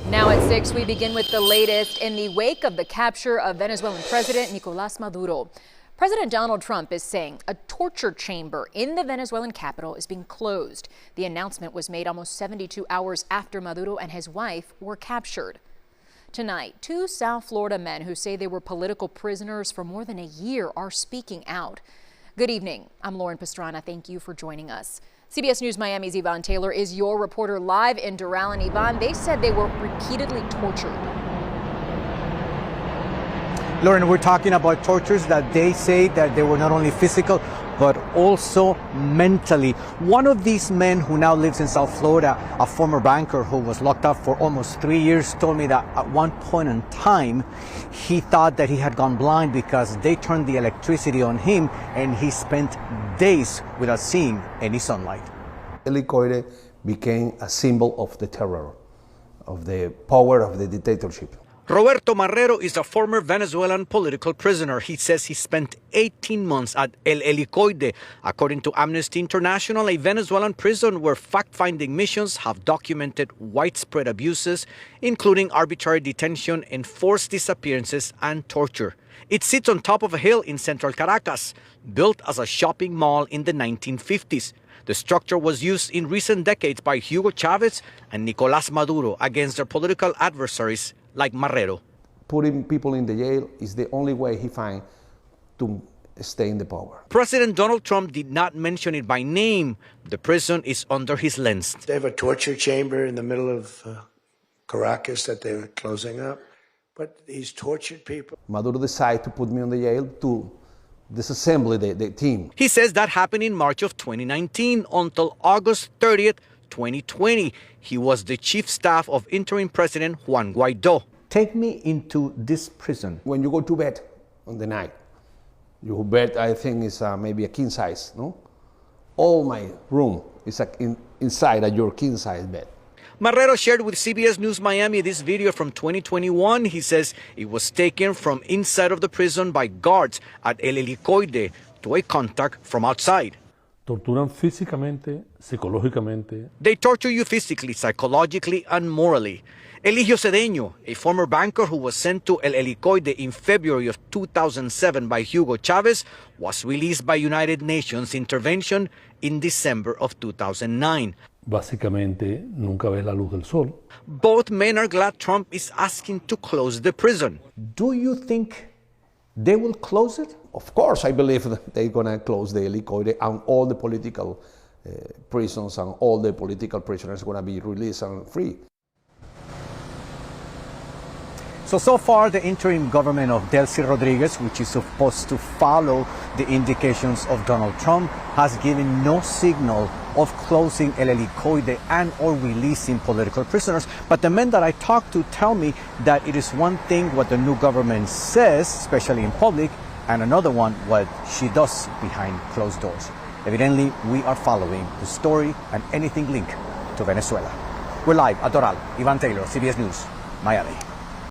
Now at 6, we begin with the latest in the wake of the capture of Venezuelan President Nicolás Maduro. President Donald Trump is saying a torture chamber in the Venezuelan capital is being closed. The announcement was made almost 72 hours after Maduro and his wife were captured. Tonight, 2 South Florida men who say they were political prisoners for more than a year are speaking out. Good evening. I'm Lauren Pastrana. Thank you for joining us. CBS News Miami's Yvonne Taylor is your reporter live in Doral. And Yvonne, they said they were repeatedly tortured. Lauren, we're talking about tortures that they say that they were not only physical, but also mentally. One of these men who now lives in South Florida, a former banker who was locked up for almost 3 years, told me that at one point in time, he thought that he had gone blind because they turned the electricity on him and he spent days without seeing any sunlight. Helicoide became a symbol of the terror, of the power of the dictatorship. Roberto Marrero is a former Venezuelan political prisoner. He says he spent 18 months at El Helicoide. According to Amnesty International, a Venezuelan prison where fact-finding missions have documented widespread abuses, including arbitrary detention, enforced disappearances, and torture. It sits on top of a hill in central Caracas, built as a shopping mall in the 1950s. The structure was used in recent decades by Hugo Chavez and Nicolás Maduro against their political adversaries like Marrero. Putting people in the jail is the only way he finds to stay in the power. President Donald Trump did not mention it by name. The prison is under his lens. They have a torture chamber in the middle of Caracas that they were closing up, but he's tortured people. Maduro decided to put me in the jail to disassemble the team. He says that happened in March of 2019 until August 30th, 2020. He was the chief staff of interim President Juan Guaidó. Take me into this prison. When you go to bed on the night, your bed, I think, is maybe a king size, no? All my room is inside your king size bed. Marrero shared with CBS News Miami this video from 2021. He says it was taken from inside of the prison by guards at El Helicoide to a contact from outside. Torturan físicamente, psicológicamente. They torture you physically, psychologically, and morally. Eligio Cedeño, a former banker who was sent to El Helicoide in February of 2007 by Hugo Chavez, was released by United Nations intervention in December of 2009. Básicamente, nunca ves la luz del sol. Both men are glad Trump is asking to close the prison. Do you think they will close it? Of course, I believe that they're going to close the Helicoide and all the political prisons and all the political prisoners are going to be released and free. So far, the interim government of Delcy Rodriguez, which is supposed to follow the indications of Donald Trump, has given no signal of closing El Helicoide and or releasing political prisoners. But the men that I talked to tell me that it is one thing what the new government says, especially in public, and another one what she does behind closed doors. Evidently, we are following the story and anything linked to Venezuela. We're live at Doral. Yvonne Taylor, CBS News, Miami.